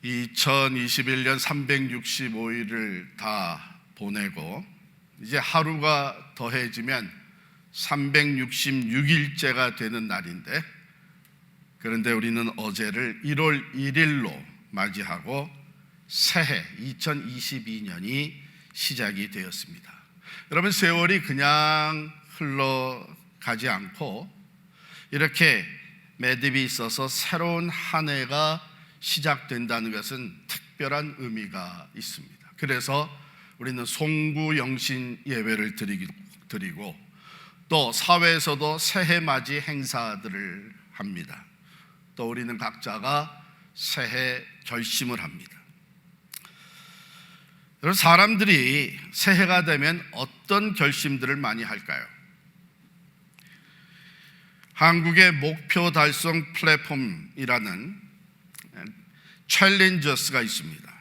2021년 365일을 다 보내고 이제 하루가 더해지면 366일째가 되는 날인데, 그런데 우리는 어제를 1월 1일로 맞이하고 새해 2022년이 시작이 되었습니다. 여러분, 세월이 그냥 흘러가지 않고 이렇게 매듭이 있어서 새로운 한 해가 시작된다는 것은 특별한 의미가 있습니다. 그래서 우리는 송구영신 예배를 드리고 또 사회에서도 새해 맞이 행사들을 합니다. 또 우리는 각자가 새해 결심을 합니다. 여러분, 사람들이 새해가 되면 어떤 결심들을 많이 할까요? 한국의 목표 달성 플랫폼이라는 챌린저스가 있습니다.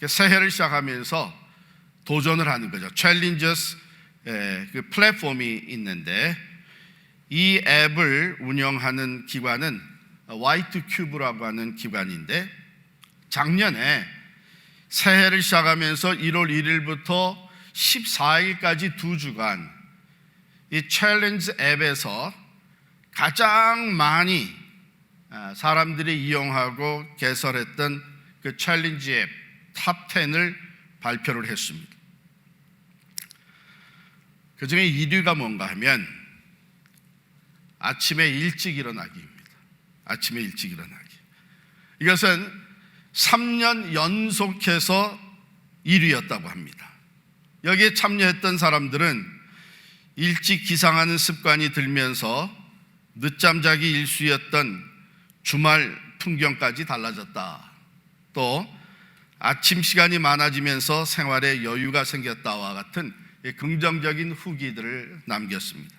새해를 시작하면서 도전을 하는 거죠. 챌린저스 그 플랫폼이 있는데, 이 앱을 운영하는 기관은 Y2Cube라고 하는 기관인데, 작년에 새해를 시작하면서 1월 1일부터 14일까지 2주간 이 챌린지 앱에서 가장 많이 사람들이 이용하고 개설했던 그 챌린지 앱 탑 10을 발표를 했습니다. 그 중에 1위가 뭔가 하면 아침에 일찍 일어나기입니다. 아침에 일찍 일어나기. 이것은 3년 연속해서 1위였다고 합니다. 여기에 참여했던 사람들은 일찍 기상하는 습관이 들면서 늦잠 자기 일수였던 주말 풍경까지 달라졌다. 또 아침 시간이 많아지면서 생활에 여유가 생겼다와 같은 긍정적인 후기들을 남겼습니다.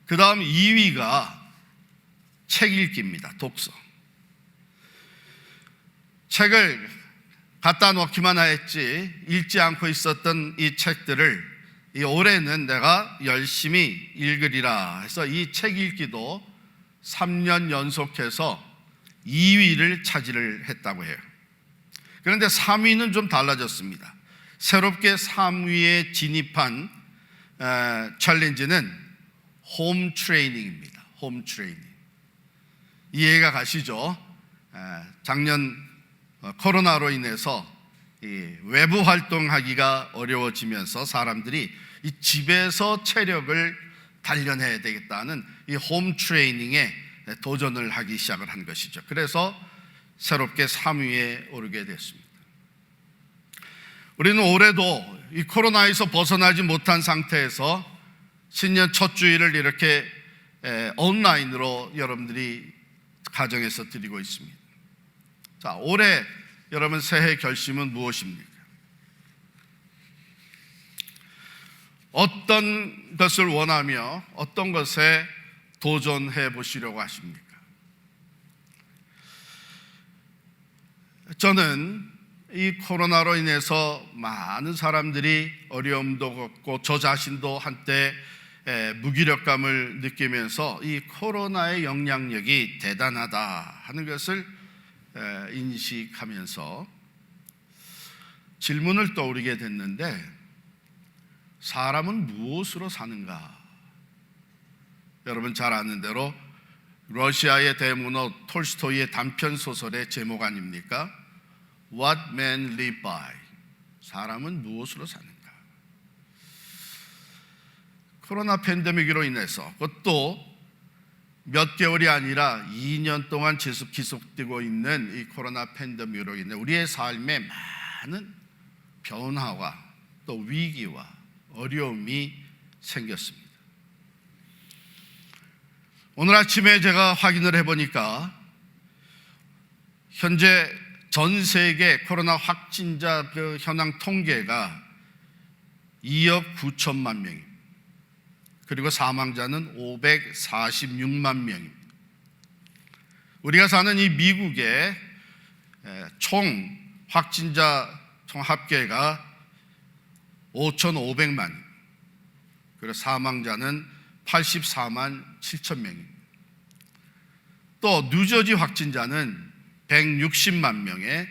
그 다음 2위가 책 읽기입니다. 독서. 책을 갖다 놓기만 했지 읽지 않고 있었던 이 책들을 올해는 내가 열심히 읽으리라 해서 이 책 읽기도 3년 연속해서 2위를 차지를 했다고 해요. 그런데 3위는 좀 달라졌습니다. 새롭게 3위에 진입한 챌린지는 홈 트레이닝입니다. 홈 트레이닝. 이해가 가시죠? 작년 코로나로 인해서 이 외부 활동하기가 어려워지면서 사람들이 이 집에서 체력을 단련해야 되겠다는 이 홈 트레이닝에 도전을 하기 시작을 한 것이죠. 그래서 새롭게 3위에 오르게 됐습니다. 우리는 올해도 이 코로나에서 벗어나지 못한 상태에서 신년 첫 주일을 이렇게 온라인으로 여러분들이 가정에서 드리고 있습니다. 자, 올해 여러분 새해 결심은 무엇입니까? 어떤 것을 원하며 어떤 것에 도전해 보시려고 하십니까? 저는 이 코로나로 인해서 많은 사람들이 어려움도 겪고 저 자신도 한때 무기력감을 느끼면서 이 코로나의 영향력이 대단하다 하는 것을 인식하면서 질문을 떠올리게 됐는데, 사람은 무엇으로 사는가? 여러분 잘 아는 대로 러시아의 대문호 톨스토이의 단편 소설의 제목 아닙니까? What men live by. 사람은 무엇으로 사는가? 코로나 팬데믹으로 인해서, 그것도 몇 개월이 아니라 2년 동안 지속되고 있는 이 코로나 팬데믹으로 인해 우리의 삶에 많은 변화와 또 위기와 어려움이 생겼습니다. 오늘 아침에 제가 확인을 해보니까 현재 전 세계 코로나 확진자 그 현황 통계가 2억 9천만 명입니다. 그리고 사망자는 546만 명입니다. 우리가 사는 이 미국의 총 확진자 총 합계가 5,500만, 그리고 사망자는 84만 7천 명입니다. 또 뉴저지 확진자는 160만 명에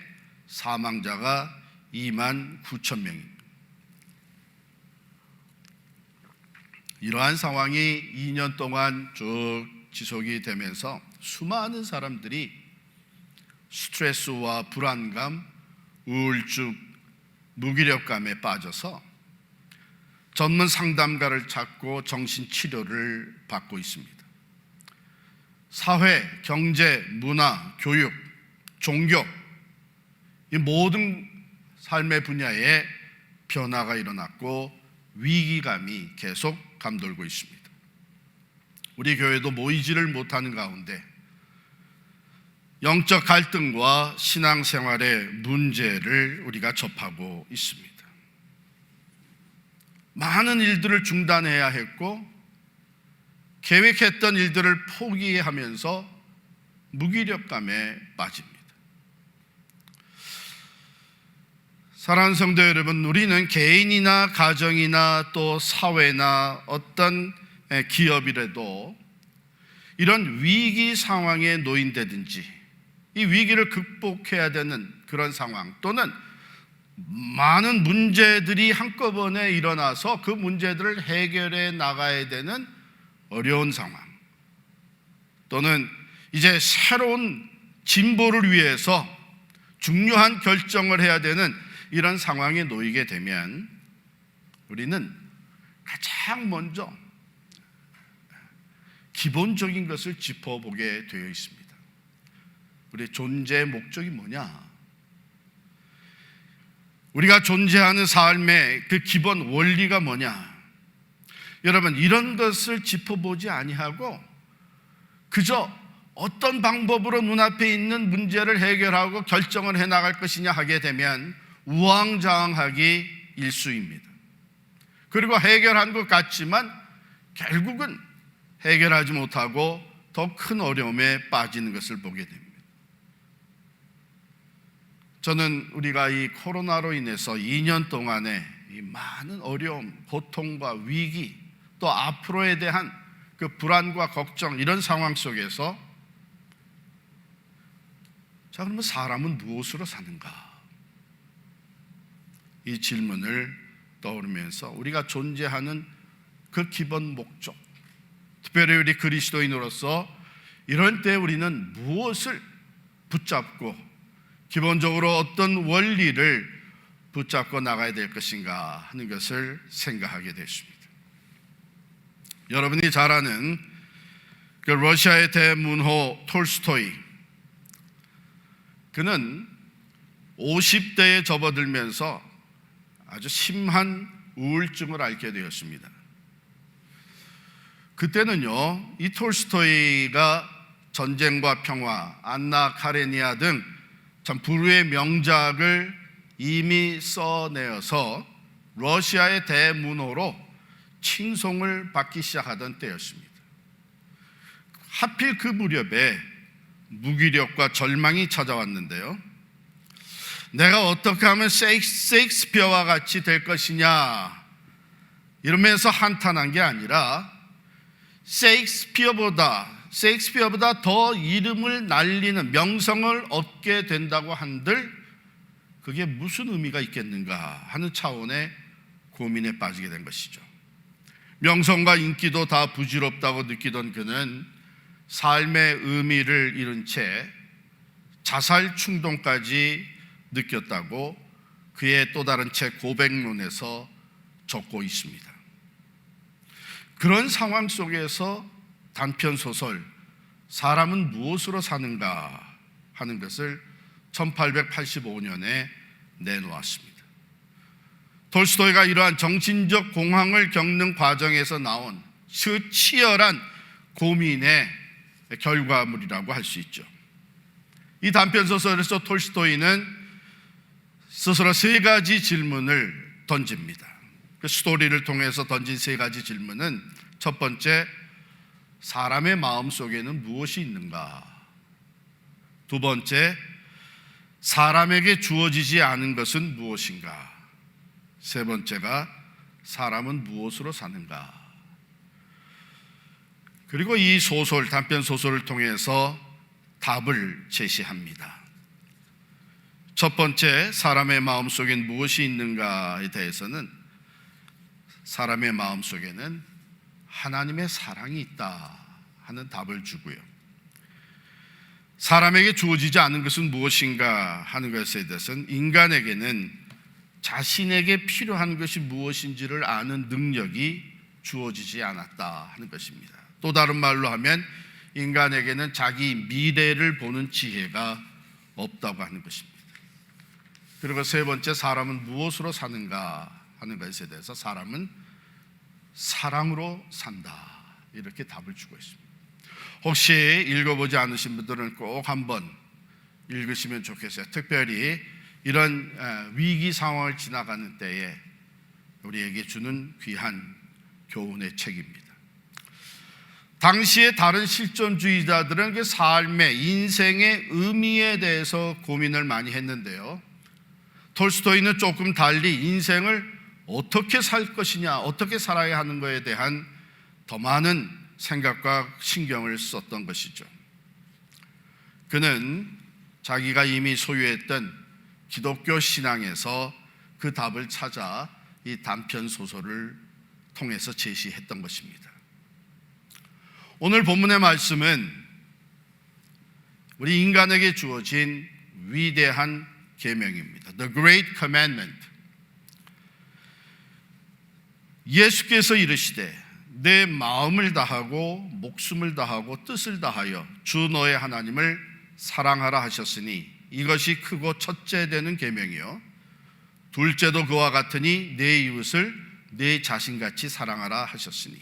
사망자가 2만 9천 명입니다. 이러한 상황이 2년 동안 쭉 지속이 되면서 수많은 사람들이 스트레스와 불안감, 우울증, 무기력감에 빠져서 전문 상담가를 찾고 정신치료를 받고 있습니다. 사회, 경제, 문화, 교육, 종교, 이 모든 삶의 분야에 변화가 일어났고 위기감이 계속 감돌고 있습니다. 우리 교회도 모이지를 못하는 가운데 영적 갈등과 신앙생활의 문제를 우리가 접하고 있습니다. 많은 일들을 중단해야 했고 계획했던 일들을 포기하면서 무기력감에 빠집니다. 사랑하는 성도 여러분, 우리는 개인이나 가정이나 또 사회나 어떤 기업이라도 이런 위기 상황에 놓인다든지 이 위기를 극복해야 되는 그런 상황, 또는 많은 문제들이 한꺼번에 일어나서 그 문제들을 해결해 나가야 되는 어려운 상황, 또는 이제 새로운 진보를 위해서 중요한 결정을 해야 되는 이런 상황에 놓이게 되면 우리는 가장 먼저 기본적인 것을 짚어보게 되어 있습니다. 우리의 존재의 목적이 뭐냐? 우리가 존재하는 삶의 그 기본 원리가 뭐냐? 여러분, 이런 것을 짚어보지 아니하고 그저 어떤 방법으로 눈앞에 있는 문제를 해결하고 결정을 해나갈 것이냐 하게 되면 우왕좌왕하기 일쑤입니다. 그리고 해결한 것 같지만 결국은 해결하지 못하고 더 큰 어려움에 빠지는 것을 보게 됩니다. 저는 우리가 이 코로나로 인해서 2년 동안에 이 많은 어려움, 고통과 위기, 또 앞으로에 대한 그 불안과 걱정, 이런 상황 속에서 자, 그러면 사람은 무엇으로 사는가? 이 질문을 떠오르면서 우리가 존재하는 그 기본 목적, 특별히 우리 그리스도인으로서 이런 때 우리는 무엇을 붙잡고 기본적으로 어떤 원리를 붙잡고 나가야 될 것인가 하는 것을 생각하게 됐습니다. 여러분이 잘 아는 그 러시아의 대문호 톨스토이, 그는 50대에 접어들면서 아주 심한 우울증을 앓게 되었습니다. 그때는요, 이 톨스토이가 전쟁과 평화, 안나 카레니아 등 참 불후의 명작을 이미 써내어서 러시아의 대문호로 칭송을 받기 시작하던 때였습니다. 하필 그 무렵에 무기력과 절망이 찾아왔는데요, 내가 어떻게 하면 셰익스피어와 같이 될 것이냐 이러면서 한탄한 게 아니라 셰익스피어보다 더 이름을 날리는 명성을 얻게 된다고 한들 그게 무슨 의미가 있겠는가 하는 차원의 고민에 빠지게 된 것이죠. 명성과 인기도 다 부질없다고 느끼던 그는 삶의 의미를 잃은 채 자살 충동까지 느꼈다고 그의 또 다른 책 고백론에서 적고 있습니다. 그런 상황 속에서 단편 소설 사람은 무엇으로 사는가 하는 것을 1885년에 내놓았습니다. 톨스토이가 이러한 정신적 공황을 겪는 과정에서 나온 그 치열한 고민의 결과물이라고 할 수 있죠. 이 단편 소설에서 톨스토이는 스스로 세 가지 질문을 던집니다. 그 스토리를 통해서 던진 세 가지 질문은, 첫 번째, 사람의 마음 속에는 무엇이 있는가? 두 번째, 사람에게 주어지지 않은 것은 무엇인가? 세 번째가 사람은 무엇으로 사는가? 그리고 이 소설, 단편 소설을 통해서 답을 제시합니다. 첫 번째, 사람의 마음속엔 무엇이 있는가에 대해서는 사람의 마음속에는 하나님의 사랑이 있다 하는 답을 주고요. 사람에게 주어지지 않은 것은 무엇인가 하는 것에 대해서는 인간에게는 자신에게 필요한 것이 무엇인지를 아는 능력이 주어지지 않았다 하는 것입니다. 또 다른 말로 하면 인간에게는 자기 미래를 보는 지혜가 없다고 하는 것입니다. 그리고 세 번째, 사람은 무엇으로 사는가 하는 것에 대해서 사람은 사랑으로 산다 이렇게 답을 주고 있습니다. 혹시 읽어보지 않으신 분들은 꼭 한번 읽으시면 좋겠어요. 특별히 이런 위기 상황을 지나가는 때에 우리에게 주는 귀한 교훈의 책입니다. 당시에 다른 실존주의자들은 그 삶의 인생의 의미에 대해서 고민을 많이 했는데요, 톨스토이는 조금 달리 인생을 어떻게 살 것이냐, 어떻게 살아야 하는 것에 대한 더 많은 생각과 신경을 썼던 것이죠. 그는 자기가 이미 소유했던 기독교 신앙에서 그 답을 찾아 이 단편 소설을 통해서 제시했던 것입니다. 오늘 본문의 말씀은 우리 인간에게 주어진 위대한 계명입니다. The Great Commandment. 예수께서 이르시되 내 마음을 다하고 목숨을 다하고 뜻을 다하여 주 너의 하나님을 사랑하라 하셨으니 이것이 크고 첫째 되는 계명이요 둘째도 그와 같으니 내 이웃을 내 자신같이 사랑하라 하셨으니.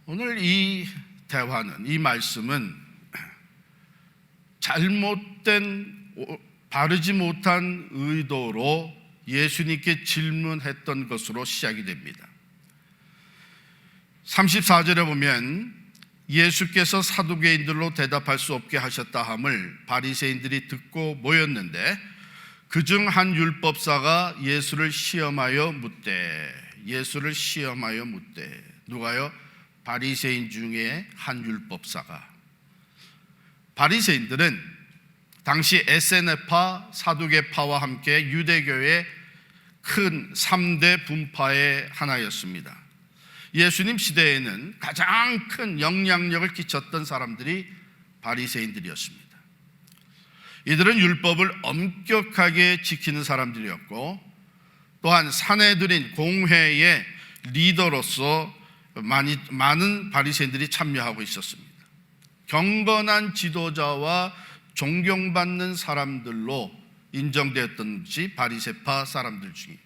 오늘 이 대화는, 이 말씀은 잘못된, 바르지 못한 의도로 예수님께 질문했던 것으로 시작이 됩니다. 34절에 보면 예수께서 사두개인들로 대답할 수 없게 하셨다 함을 바리새인들이 듣고 모였는데 그중 한 율법사가 예수를 시험하여 묻되, 예수를 시험하여 묻되, 누가요? 바리새인 중에 한 율법사가. 바리새인들은 당시 에세네파, 사두개파와 함께 유대교의 큰 3대 분파의 하나였습니다. 예수님 시대에는 가장 큰 영향력을 끼쳤던 사람들이 바리새인들이었습니다. 이들은 율법을 엄격하게 지키는 사람들이었고 또한 사내들인 공회의 리더로서 많은 바리새인들이 참여하고 있었습니다. 경건한 지도자와 존경받는 사람들로 인정되었던 것이 바리새파 사람들 중에,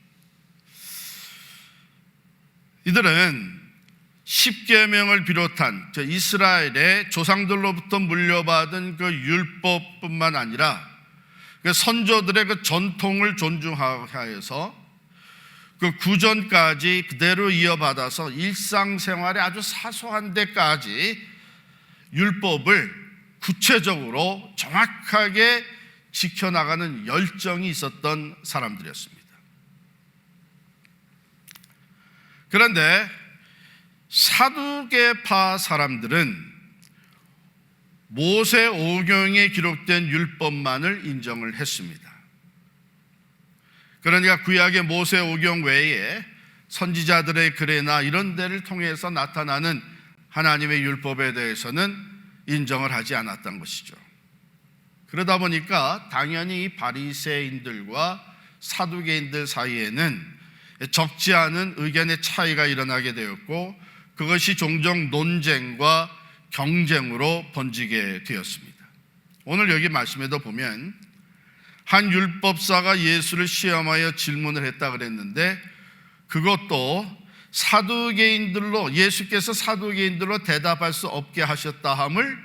이들은 십계명을 비롯한 이스라엘의 조상들로부터 물려받은 그 율법뿐만 아니라 그 선조들의 그 전통을 존중하여서 그 구전까지 그대로 이어받아서 일상생활의 아주 사소한 데까지 율법을 구체적으로 정확하게 지켜나가는 열정이 있었던 사람들이었습니다. 그런데 사두개파 사람들은 모세 오경에 기록된 율법만을 인정을 했습니다. 그러니까 구약의 모세 오경 외에 선지자들의 글이나 이런 데를 통해서 나타나는 하나님의 율법에 대해서는 인정을 하지 않았던 것이죠. 그러다 보니까 당연히 바리새인들과 사두개인들 사이에는 적지 않은 의견의 차이가 일어나게 되었고 그것이 종종 논쟁과 경쟁으로 번지게 되었습니다. 오늘 여기 말씀에도 보면 한 율법사가 예수를 시험하여 질문을 했다 그랬는데 그것도 사두개인들로, 예수께서 사두개인들로 대답할 수 없게 하셨다 함을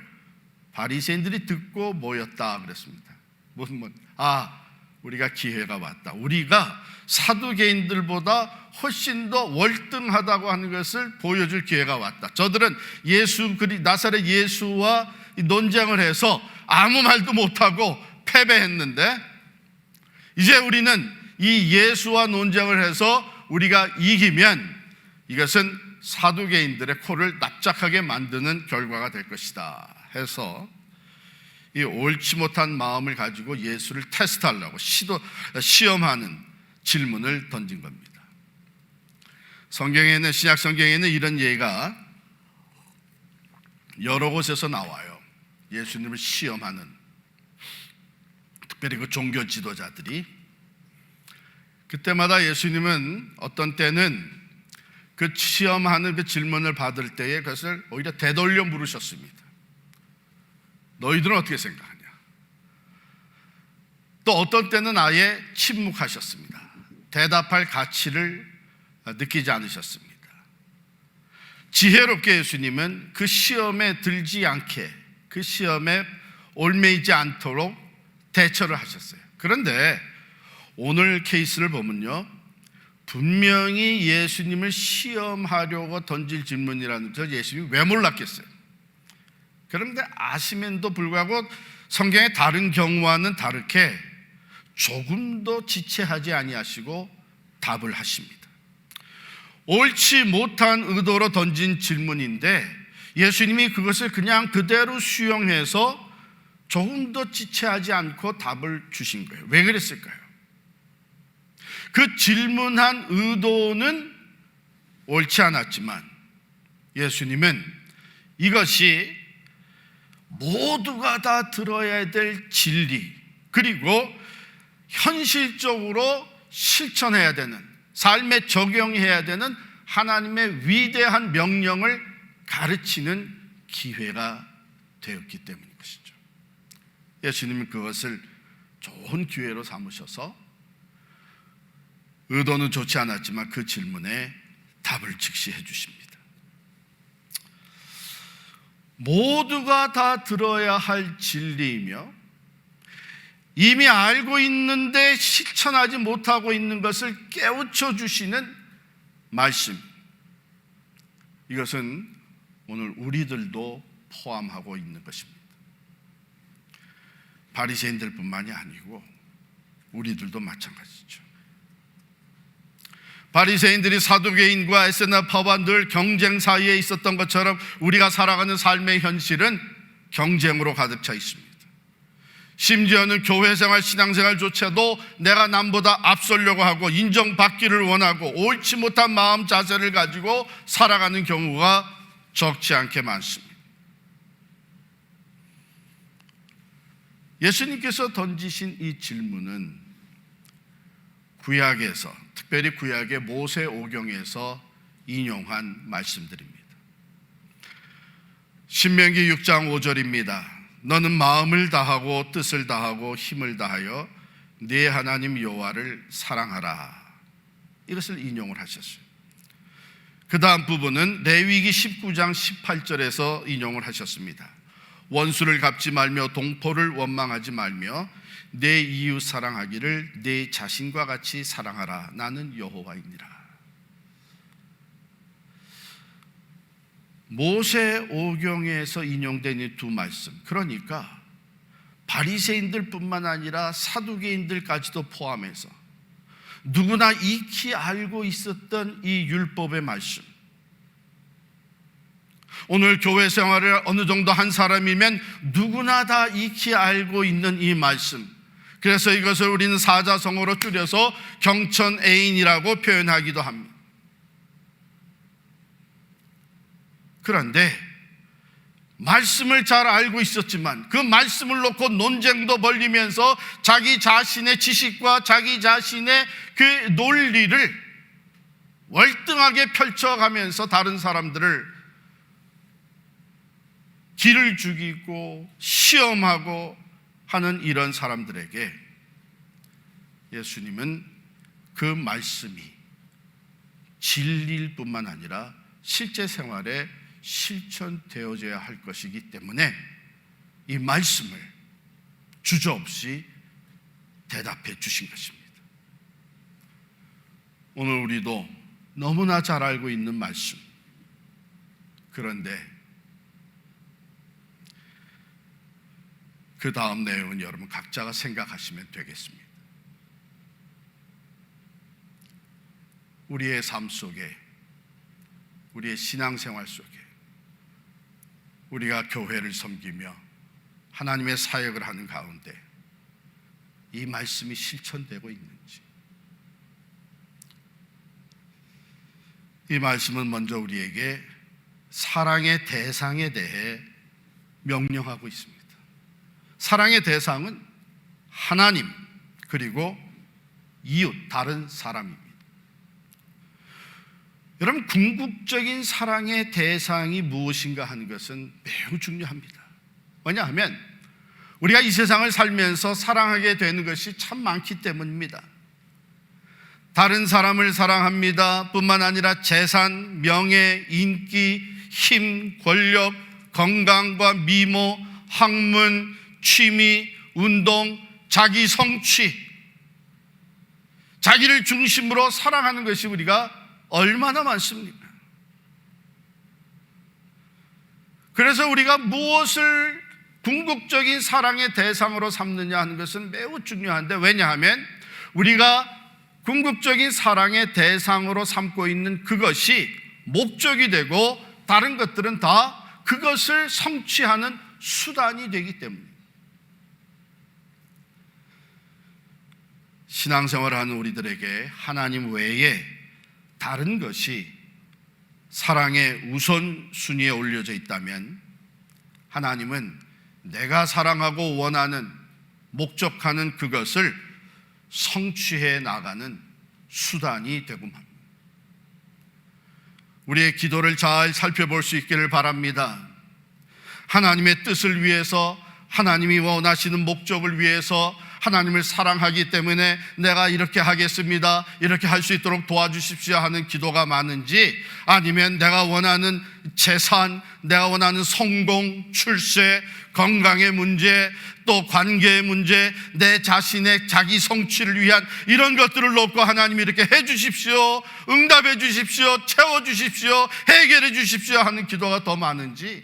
바리새인들이 듣고 모였다 그랬습니다. 우리가 기회가 왔다. 우리가 사두개인들보다 훨씬 더 월등하다고 하는 것을 보여줄 기회가 왔다. 저들은 나사렛 예수와 논쟁을 해서 아무 말도 못하고 패배했는데 이제 우리는 이 예수와 논쟁을 해서 우리가 이기면 이것은 사두개인들의 코를 납작하게 만드는 결과가 될 것이다 해서 이 옳지 못한 마음을 가지고 예수를 테스트하려고 시험하는 질문을 던진 겁니다. 성경에는, 신약 성경에는 이런 예가 여러 곳에서 나와요. 예수님을 시험하는, 특별히 그 종교 지도자들이. 그때마다 예수님은 어떤 때는 그 시험하는 그 질문을 받을 때에 그것을 오히려 되돌려 물으셨습니다. 너희들은 어떻게 생각하냐? 또 어떤 때는 아예 침묵하셨습니다. 대답할 가치를 느끼지 않으셨습니다. 지혜롭게 예수님은 그 시험에 들지 않게, 그 시험에 얽매이지 않도록 대처를 하셨어요. 그런데 오늘 케이스를 보면요, 분명히 예수님을 시험하려고 던질 질문이라는 것을 예수님이 왜 몰랐겠어요? 그런데 아심에도 불구하고 성경의 다른 경우와는 다르게 조금도 지체하지 아니하시고 답을 하십니다. 옳지 못한 의도로 던진 질문인데 예수님이 그것을 그냥 그대로 수용해서 조금도 지체하지 않고 답을 주신 거예요. 왜 그랬을까요? 그 질문한 의도는 옳지 않았지만 예수님은 이것이 모두가 다 들어야 될 진리, 그리고 현실적으로 실천해야 되는, 삶에 적용해야 되는 하나님의 위대한 명령을 가르치는 기회가 되었기 때문인 것이죠. 예수님은 그것을 좋은 기회로 삼으셔서 의도는 좋지 않았지만 그 질문에 답을 즉시 해주십니다. 모두가 다 들어야 할 진리이며 이미 알고 있는데 실천하지 못하고 있는 것을 깨우쳐 주시는 말씀, 이것은 오늘 우리들도 포함하고 있는 것입니다. 바리새인들뿐만이 아니고 우리들도 마찬가지죠. 바리새인들이 사두개인과 에세나파와 늘 경쟁 사이에 있었던 것처럼 우리가 살아가는 삶의 현실은 경쟁으로 가득 차 있습니다. 심지어는 교회생활, 신앙생활조차도 내가 남보다 앞서려고 하고 인정받기를 원하고 옳지 못한 마음 자세를 가지고 살아가는 경우가 적지 않게 많습니다. 예수님께서 던지신 이 질문은 구약에서, 특별히 구약의 모세오경에서 인용한 말씀들입니다. 신명기 6장 5절입니다. 너는 마음을 다하고 뜻을 다하고 힘을 다하여 네 하나님 여호와를 사랑하라. 이것을 인용을 하셨어요. 그 다음 부분은 레위기 19장 18절에서 인용을 하셨습니다. 원수를 갚지 말며 동포를 원망하지 말며 내 이웃 사랑하기를 내 자신과 같이 사랑하라. 나는 여호와이니라. 모세오경에서 인용된 이 두 말씀, 그러니까 바리새인들뿐만 아니라 사두개인들까지도 포함해서 누구나 익히 알고 있었던 이 율법의 말씀, 오늘 교회 생활을 어느 정도 한 사람이면 누구나 다 익히 알고 있는 이 말씀, 그래서 이것을 우리는 사자성어로 줄여서 경천애인이라고 표현하기도 합니다. 그런데 말씀을 잘 알고 있었지만 그 말씀을 놓고 논쟁도 벌리면서 자기 자신의 지식과 자기 자신의 그 논리를 월등하게 펼쳐가면서 다른 사람들을 길을 죽이고 시험하고 하는 이런 사람들에게 예수님은 그 말씀이 진리일 뿐만 아니라 실제 생활에 실천되어져야 할 것이기 때문에 이 말씀을 주저없이 대답해 주신 것입니다. 오늘 우리도 너무나 잘 알고 있는 말씀, 그런데 그 다음 내용은 여러분 각자가 생각하시면 되겠습니다. 우리의 삶 속에 우리의 신앙생활 속에 우리가 교회를 섬기며 하나님의 사역을 하는 가운데 이 말씀이 실천되고 있는지, 이 말씀은 먼저 우리에게 사랑의 대상에 대해 명령하고 있습니다. 사랑의 대상은 하나님 그리고 이웃, 다른 사람입니다. 여러분, 궁극적인 사랑의 대상이 무엇인가 하는 것은 매우 중요합니다. 왜냐하면 우리가 이 세상을 살면서 사랑하게 되는 것이 참 많기 때문입니다. 다른 사람을 사랑합니다 뿐만 아니라 재산, 명예, 인기, 힘, 권력, 건강과 미모, 학문, 취미, 운동, 자기 성취, 자기를 중심으로 사랑하는 것이 우리가 얼마나 많습니까? 그래서 우리가 무엇을 궁극적인 사랑의 대상으로 삼느냐 하는 것은 매우 중요한데, 왜냐하면 우리가 궁극적인 사랑의 대상으로 삼고 있는 그것이 목적이 되고 다른 것들은 다 그것을 성취하는 수단이 되기 때문입니다. 신앙생활을 하는 우리들에게 하나님 외에 다른 것이 사랑의 우선순위에 올려져 있다면 하나님은 내가 사랑하고 원하는, 목적하는 그것을 성취해 나가는 수단이 되고 맙니다. 우리의 기도를 잘 살펴볼 수 있기를 바랍니다. 하나님의 뜻을 위해서, 하나님이 원하시는 목적을 위해서 하나님을 사랑하기 때문에 내가 이렇게 하겠습니다, 이렇게 할 수 있도록 도와주십시오 하는 기도가 많은지, 아니면 내가 원하는 재산, 내가 원하는 성공, 출세, 건강의 문제, 또 관계의 문제, 내 자신의 자기 성취를 위한 이런 것들을 놓고 하나님 이렇게 해 주십시오, 응답해 주십시오, 채워 주십시오, 해결해 주십시오 하는 기도가 더 많은지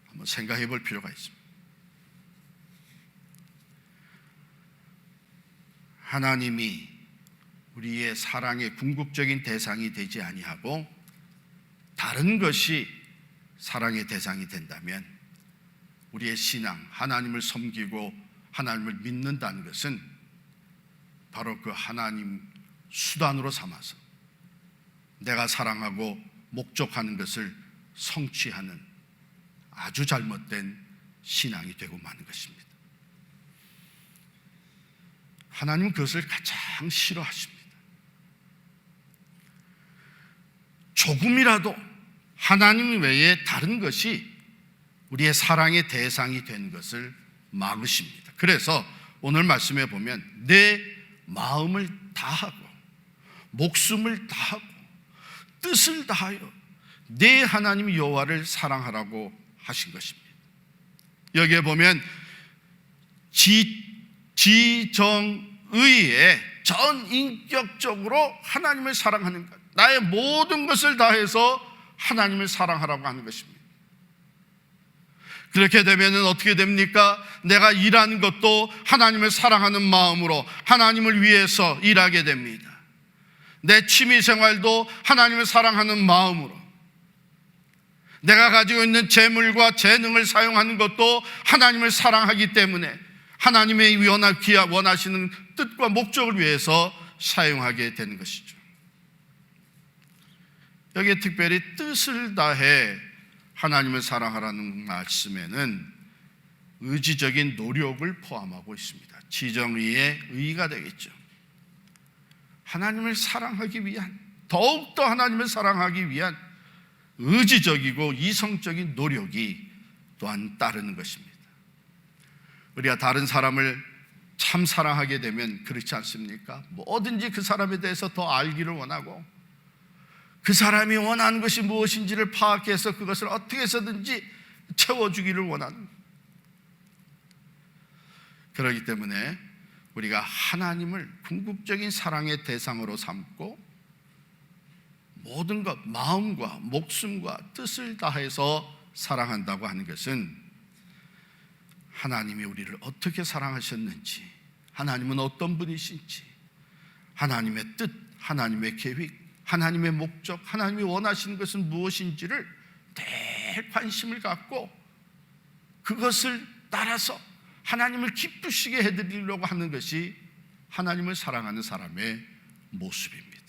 한번 생각해 볼 필요가 있습니다. 하나님이 우리의 사랑의 궁극적인 대상이 되지 아니하고 다른 것이 사랑의 대상이 된다면 우리의 신앙, 하나님을 섬기고 하나님을 믿는다는 것은 바로 그 하나님 수단으로 삼아서 내가 사랑하고 목적하는 것을 성취하는 아주 잘못된 신앙이 되고 마는 것입니다. 하나님은 그것을 가장 싫어하십니다. 조금이라도 하나님 외에 다른 것이 우리의 사랑의 대상이 된 것을 막으십니다. 그래서 오늘 말씀에 보면 내 마음을 다하고 목숨을 다하고 뜻을 다하여 내 하나님 여호와를 사랑하라고 하신 것입니다. 여기에 보면 지정의에 전인격적으로 하나님을 사랑하는 것, 나의 모든 것을 다해서 하나님을 사랑하라고 하는 것입니다. 그렇게 되면 어떻게 됩니까? 내가 일하는 것도 하나님을 사랑하는 마음으로 하나님을 위해서 일하게 됩니다. 내 취미생활도 하나님을 사랑하는 마음으로, 내가 가지고 있는 재물과 재능을 사용하는 것도 하나님을 사랑하기 때문에 하나님의 원하시는 뜻과 목적을 위해서 사용하게 되는 것이죠. 여기에 특별히 뜻을 다해 하나님을 사랑하라는 말씀에는 의지적인 노력을 포함하고 있습니다. 지정의의 의의가 되겠죠. 하나님을 사랑하기 위한, 더욱더 하나님을 사랑하기 위한 의지적이고 이성적인 노력이 또한 따르는 것입니다. 우리가 다른 사람을 참 사랑하게 되면 그렇지 않습니까? 뭐든지 그 사람에 대해서 더 알기를 원하고 그 사람이 원하는 것이 무엇인지를 파악해서 그것을 어떻게 해서든지 채워주기를 원하는, 그렇기 때문에 우리가 하나님을 궁극적인 사랑의 대상으로 삼고 모든 것, 마음과 목숨과 뜻을 다해서 사랑한다고 하는 것은 하나님이 우리를 어떻게 사랑하셨는지, 하나님은 어떤 분이신지, 하나님의 뜻, 하나님의 계획, 하나님의 목적, 하나님이 원하시는 것은 무엇인지를 늘 관심을 갖고 그것을 따라서 하나님을 기쁘시게 해드리려고 하는 것이 하나님을 사랑하는 사람의 모습입니다.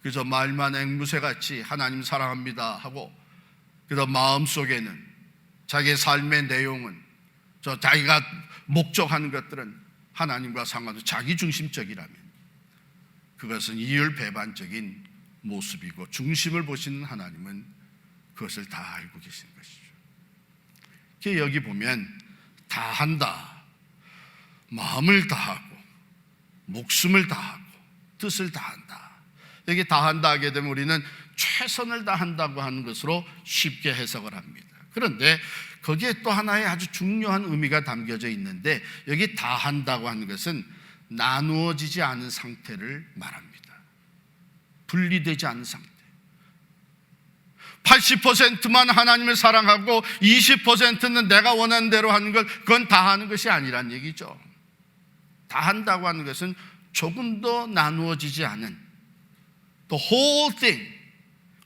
그래서 말만 앵무새같이 하나님 사랑합니다 하고 그래서 마음속에는 자기의 삶의 내용은 자기가 목적하는 것들은 하나님과 상관없이 자기 중심적이라면 그것은 이율배반적인 모습이고 중심을 보시는 하나님은 그것을 다 알고 계신 것이죠. 여기 보면 다 한다, 마음을 다하고 목숨을 다하고 뜻을 다한다. 여기 다한다 하게 되면 우리는 최선을 다한다고 하는 것으로 쉽게 해석을 합니다. 그런데 거기에 또 하나의 아주 중요한 의미가 담겨져 있는데 여기 다한다고 하는 것은 나누어지지 않은 상태를 말합니다. 분리되지 않은 상태. 80%만 하나님을 사랑하고 20%는 내가 원하는 대로 하는 걸 그건 다 하는 것이 아니란 얘기죠. 다 한다고 하는 것은 조금도 나누어지지 않은 the whole thing,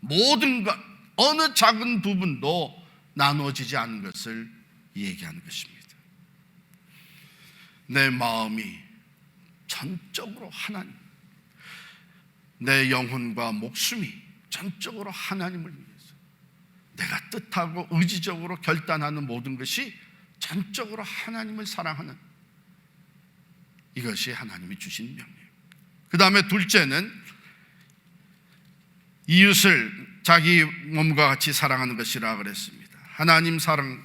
모든 것, 어느 작은 부분도 나누어지지 않은 것을 얘기하는 것입니다. 내 마음이 전적으로 하나님, 내 영혼과 목숨이 전적으로 하나님을 위해서 내가 뜻하고 의지적으로 결단하는 모든 것이 전적으로 하나님을 사랑하는 이것이 하나님이 주신 명령. 그 다음에 둘째는 이웃을 자기 몸과 같이 사랑하는 것이라 그랬습니다. 하나님 사랑,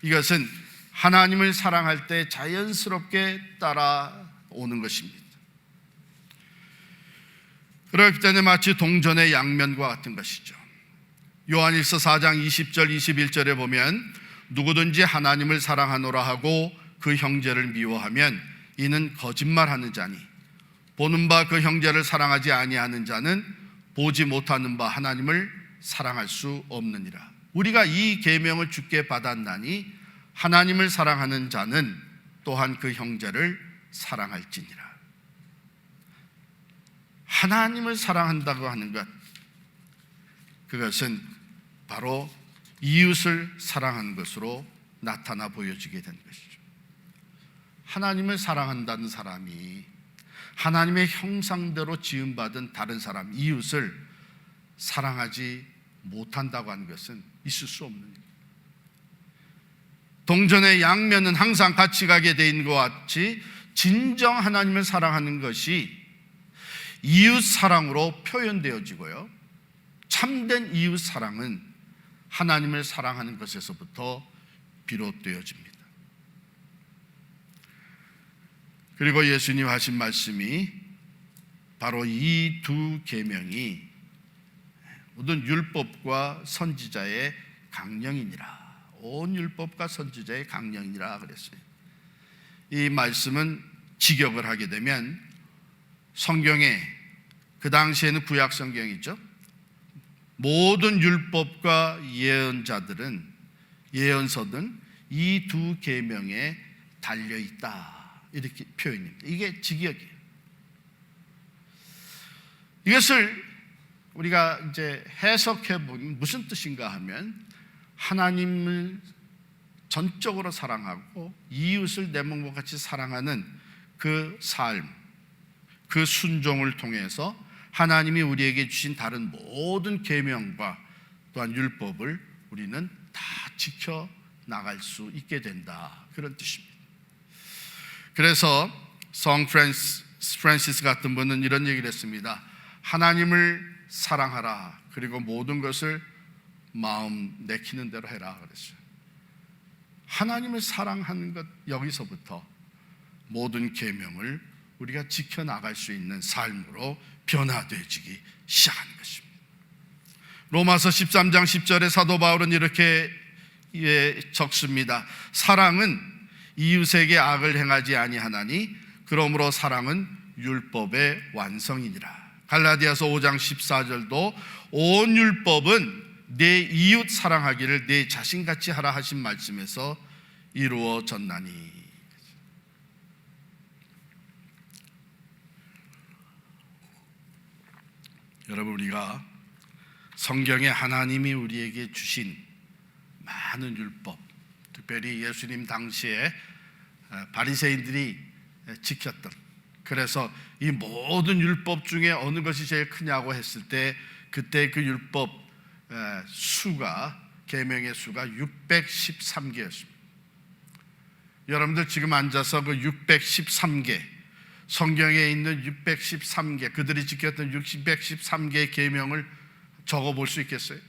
이것은 하나님을 사랑할 때 자연스럽게 따라오는 것입니다. 그렇기 때문에 마치 동전의 양면과 같은 것이죠. 요한일서 4장 20절 21절에 보면 누구든지 하나님을 사랑하노라 하고 그 형제를 미워하면 이는 거짓말하는 자니 보는 바 그 형제를 사랑하지 아니하는 자는 보지 못하는 바 하나님을 사랑할 수 없느니라. 우리가 이 계명을 주께 받았나니 하나님을 사랑하는 자는 또한 그 형제를 사랑할지니라. 하나님을 사랑한다고 하는 것, 그것은 바로 이웃을 사랑하는 것으로 나타나 보여지게 된 것이죠. 하나님을 사랑한다는 사람이 하나님의 형상대로 지음받은 다른 사람, 이웃을 사랑하지 못한다고 하는 것은 있을 수 없는 일입니다. 동전의 양면은 항상 같이 가게 돼 있는 것 같이 진정 하나님을 사랑하는 것이 이웃 사랑으로 표현되어지고요, 참된 이웃 사랑은 하나님을 사랑하는 것에서부터 비롯되어집니다. 그리고 예수님 하신 말씀이 바로 이 두 계명이 모든 율법과 선지자의 강령이니라. 온 율법과 선지자의 강령이니라 그랬어요. 이 말씀은 직역을 하게 되면 성경에, 그 당시에는 구약 성경이죠, 모든 율법과 예언자들은, 예언서든 이 두 계명에 달려있다, 이렇게 표현입니다. 이게 직역이에요. 이것을 우리가 이제 해석해 보면 무슨 뜻인가 하면 하나님을 전적으로 사랑하고 이웃을 내 몸과 같이 사랑하는 그 삶, 그 순종을 통해서 하나님이 우리에게 주신 다른 모든 계명과 또한 율법을 우리는 다 지켜 나갈 수 있게 된다, 그런 뜻입니다. 그래서 성 프란시스 같은 분은 이런 얘기를 했습니다. 하나님을 사랑하라, 그리고 모든 것을 마음 내키는 대로 해라 그랬어요. 하나님을 사랑하는 것, 여기서부터 모든 계명을 우리가 지켜나갈 수 있는 삶으로 변화되어지기 시작하는 것입니다. 로마서 13장 10절에 사도 바울은 이렇게 적습니다. 사랑은 이웃에게 악을 행하지 아니하나니 그러므로 사랑은 율법의 완성이니라. 갈라디아서 5장 14절도 온 율법은 내 이웃 사랑하기를 내 자신같이 하라 하신 말씀에서 이루어졌나니. 여러분, 우리가 성경에 하나님이 우리에게 주신 많은 율법, 특별히 예수님 당시에 바리새인들이 지켰던, 그래서 이 모든 율법 중에 어느 것이 제일 크냐고 했을 때 그때 그 율법 수가, 계명의 수가 613개였습니다. 여러분들 지금 앉아서 그 613개, 성경에 있는 613개, 그들이 지켰던 613개의 계명을 적어볼 수 있겠어요?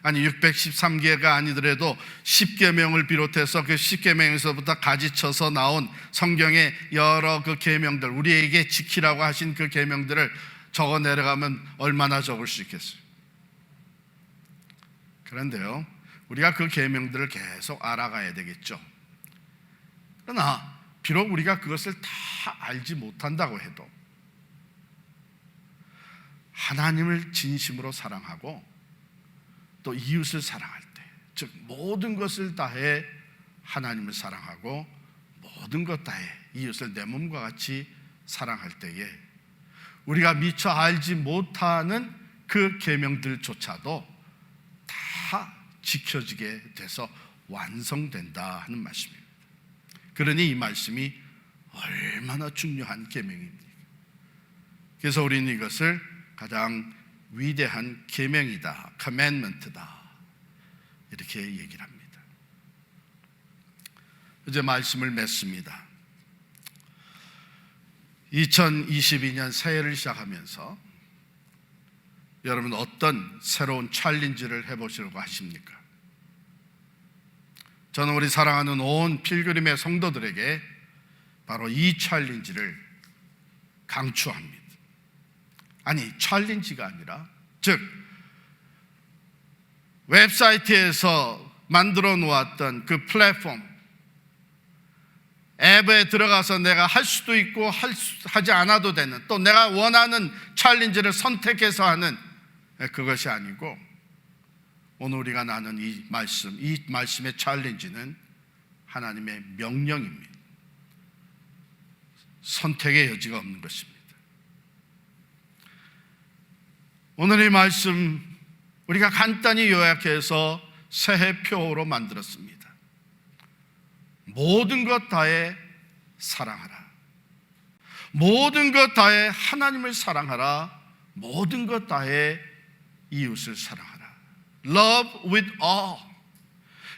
아니, 613개가 아니더라도 10계명을 비롯해서 그 10계명에서부터 가지쳐서 나온 성경의 여러 그 계명들, 우리에게 지키라고 하신 그 계명들을 적어 내려가면 얼마나 적을 수 있겠어요? 그런데요, 우리가 그 계명들을 계속 알아가야 되겠죠. 그러나 비록 우리가 그것을 다 알지 못한다고 해도 하나님을 진심으로 사랑하고 또 이웃을 사랑할 때, 즉 모든 것을 다해 하나님을 사랑하고 모든 것 다해 이웃을 내 몸과 같이 사랑할 때에 우리가 미처 알지 못하는 그 계명들조차도 다 지켜지게 돼서 완성된다 하는 말씀입니다. 그러니 이 말씀이 얼마나 중요한 계명입니까? 그래서 우리는 이것을 가장 위대한 계명이다, commandment다, 이렇게 얘기를 합니다. 이제 말씀을 맺습니다. 2022년 새해를 시작하면서 여러분 어떤 새로운 챌린지를 해보시려고 하십니까? 저는 우리 사랑하는 온 필그림의 성도들에게 바로 이 챌린지를 강추합니다. 아니, 챌린지가 아니라, 즉 웹사이트에서 만들어 놓았던 그 플랫폼, 앱에 들어가서 내가 할 수도 있고 하지 않아도 되는, 또 내가 원하는 챌린지를 선택해서 하는 그것이 아니고, 오늘 우리가 나눈 이 말씀의 챌린지는 하나님의 명령입니다. 선택의 여지가 없는 것입니다. 오늘 이 말씀 우리가 간단히 요약해서 새해표로 만들었습니다. 모든 것 다해 사랑하라. 모든 것 다해 하나님을 사랑하라. 모든 것 다해 이웃을 사랑하라. Love with all.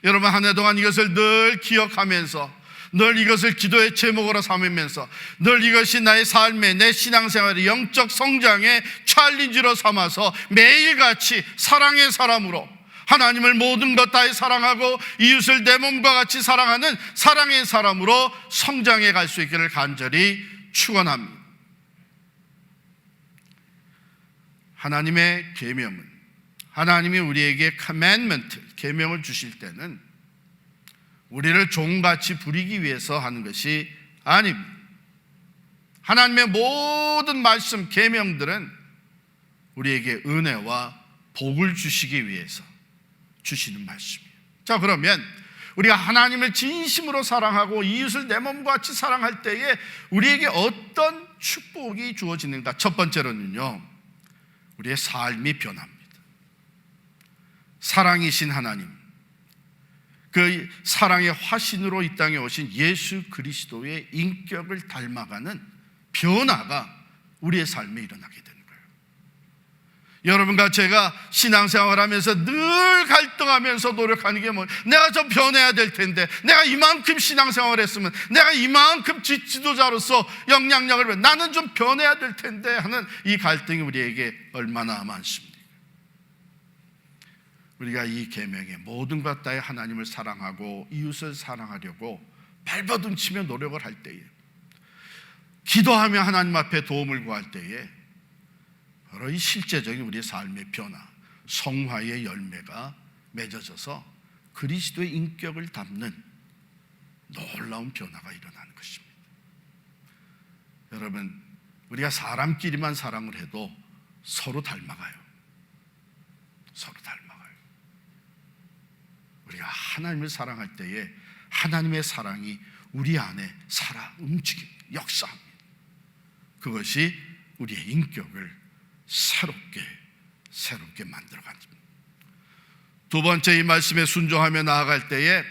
여러분, 한 해 동안 이것을 늘 기억하면서, 늘 이것을 기도의 제목으로 삼으면서, 늘 이것이 나의 삶의, 내 신앙생활의 영적 성장의 챌린지로 삼아서 매일같이 사랑의 사람으로, 하나님을 모든 것 다해 사랑하고 이웃을 내 몸과 같이 사랑하는 사랑의 사람으로 성장해 갈 수 있기를 간절히 축원합니다. 하나님의 계명은, 하나님이 우리에게 commandment, 계명을 주실 때는 우리를 종같이 부리기 위해서 하는 것이 아닙니다. 하나님의 모든 말씀, 계명들은 우리에게 은혜와 복을 주시기 위해서 주시는 말씀이에요. 자, 그러면 우리가 하나님을 진심으로 사랑하고 이웃을 내 몸과 같이 사랑할 때에 우리에게 어떤 축복이 주어지는가? 첫 번째로는요, 우리의 삶이 변합니다. 사랑이신 하나님, 그 사랑의 화신으로 이 땅에 오신 예수 그리스도의 인격을 닮아가는 변화가 우리의 삶에 일어나게 되는 거예요. 여러분과 제가 신앙생활하면서 늘 갈등하면서 노력하는 게 뭐예요? 내가 좀 변해야 될 텐데, 내가 이만큼 신앙생활했으면, 내가 이만큼 지도자로서 영향력을, 나는 좀 변해야 될 텐데 하는 이 갈등이 우리에게 얼마나 많습니다. 우리가 이 계명에 모든 것 다해 하나님을 사랑하고 이웃을 사랑하려고 발버둥치며 노력을 할 때에, 기도하며 하나님 앞에 도움을 구할 때에 바로 이 실제적인 우리의 삶의 변화, 성화의 열매가 맺어져서 그리스도의 인격을 담는 놀라운 변화가 일어나는 것입니다. 여러분, 우리가 사람끼리만 사랑을 해도 서로 닮아가요. 서로 닮아가요. 우리가 하나님을 사랑할 때에 하나님의 사랑이 우리 안에 살아 움직입니다. 역사합니다. 그것이 우리의 인격을 새롭게 만들어가는 겁니다. 두 번째, 이 말씀에 순종하며 나아갈 때에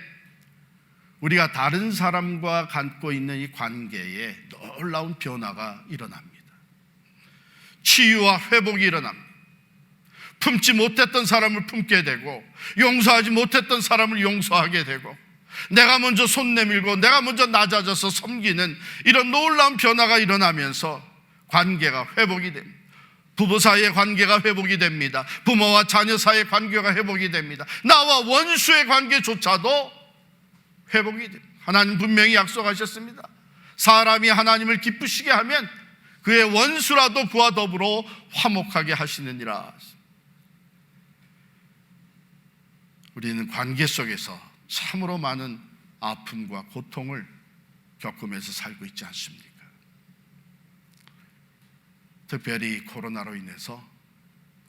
우리가 다른 사람과 갖고 있는 이 관계에 놀라운 변화가 일어납니다. 치유와 회복이 일어납니다. 품지 못했던 사람을 품게 되고, 용서하지 못했던 사람을 용서하게 되고, 내가 먼저 손 내밀고 내가 먼저 낮아져서 섬기는 이런 놀라운 변화가 일어나면서 관계가 회복이 됩니다. 부부 사이의 관계가 회복이 됩니다. 부모와 자녀 사이의 관계가 회복이 됩니다. 나와 원수의 관계조차도 회복이 됩니다. 하나님 분명히 약속하셨습니다. 사람이 하나님을 기쁘시게 하면 그의 원수라도 그와 더불어 화목하게 하시느니라. 우리는 관계 속에서 참으로 많은 아픔과 고통을 겪으면서 살고 있지 않습니까? 특별히 코로나로 인해서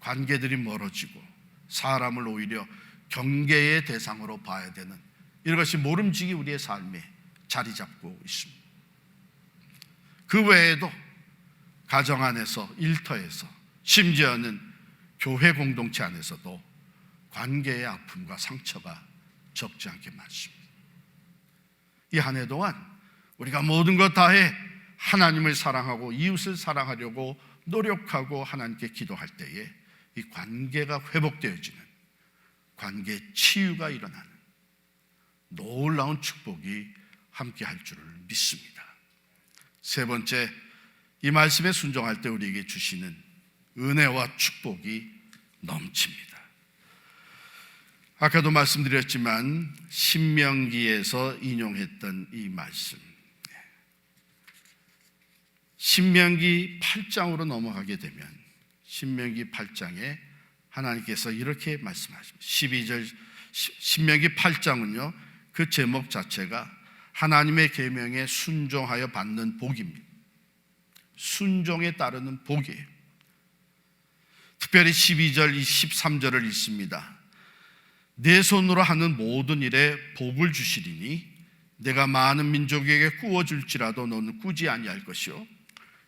관계들이 멀어지고 사람을 오히려 경계의 대상으로 봐야 되는 이것이 모름지기 우리의 삶에 자리 잡고 있습니다. 그 외에도 가정 안에서, 일터에서, 심지어는 교회 공동체 안에서도 관계의 아픔과 상처가 적지 않게 많습니다. 이 한 해 동안 우리가 모든 것 다해 하나님을 사랑하고 이웃을 사랑하려고 노력하고 하나님께 기도할 때에 이 관계가 회복되어지는, 관계 치유가 일어나는 놀라운 축복이 함께 할 줄을 믿습니다. 세 번째, 이 말씀에 순종할 때 우리에게 주시는 은혜와 축복이 넘칩니다. 아까도 말씀드렸지만 신명기에서 인용했던 이 말씀, 신명기 8장으로 넘어가게 되면 신명기 8장에 하나님께서 이렇게 말씀하십니다. 12절 신명기 8장은요, 그 제목 자체가 하나님의 계명에 순종하여 받는 복입니다. 순종에 따르는 복이에요. 특별히 12절, 13절을 읽습니다. 내 손으로 하는 모든 일에 복을 주시리니 내가 많은 민족에게 구워줄지라도 너는 꾸지 아니할 것이요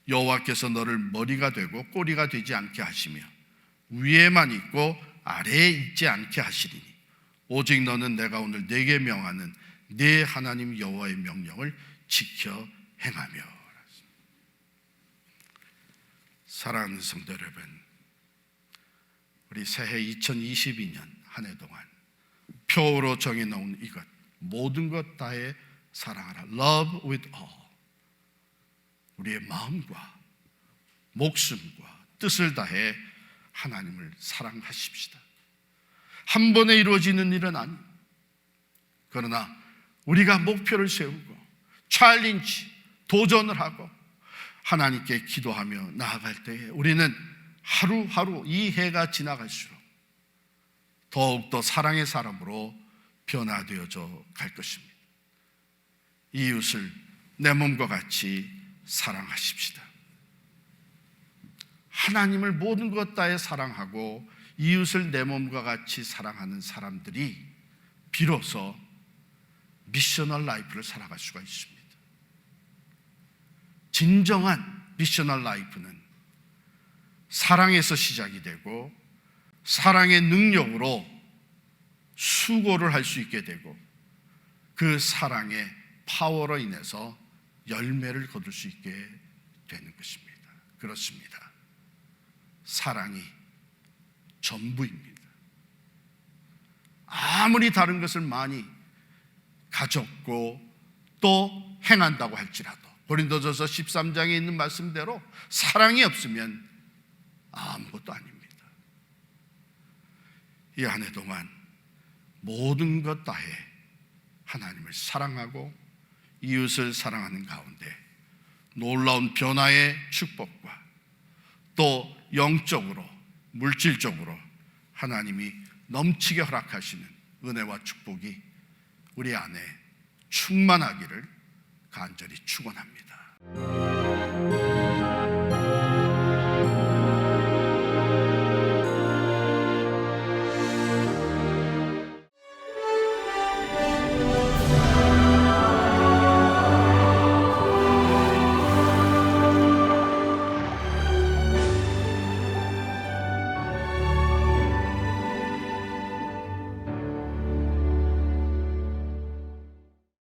여호와께서 너를 머리가 되고 꼬리가 되지 않게 하시며 위에만 있고 아래에 있지 않게 하시리니 오직 너는 내가 오늘 네게 명하는 네 하나님 여호와의 명령을 지켜 행하며. 사랑하는 성도 여러분, 우리 새해 2022년 한 해 동안 표로 정해놓은 이것, 모든 것 다해 사랑하라. Love with all. 우리의 마음과 목숨과 뜻을 다해 하나님을 사랑하십시다. 한 번에 이루어지는 일은 아닙니다. 그러나 우리가 목표를 세우고 챌린지, 도전을 하고 하나님께 기도하며 나아갈 때에 우리는 하루하루 이 해가 지나갈수록 더욱더 사랑의 사람으로 변화되어져 갈 것입니다. 이웃을 내 몸과 같이 사랑하십시다. 하나님을 모든 것 다해 사랑하고 이웃을 내 몸과 같이 사랑하는 사람들이 비로소 미셔널 라이프를 살아갈 수가 있습니다. 진정한 미셔널 라이프는 사랑에서 시작이 되고 사랑의 능력으로 수고를 할 수 있게 되고 그 사랑의 파워로 인해서 열매를 거둘 수 있게 되는 것입니다. 그렇습니다. 사랑이 전부입니다. 아무리 다른 것을 많이 가졌고 또 행한다고 할지라도 고린도전서 13장에 있는 말씀대로 사랑이 없으면 아무것도 아닙니다. 이 한 해 동안 모든 것 다해 하나님을 사랑하고 이웃을 사랑하는 가운데 놀라운 변화의 축복과 또 영적으로, 물질적으로 하나님이 넘치게 허락하시는 은혜와 축복이 우리 안에 충만하기를 간절히 축원합니다.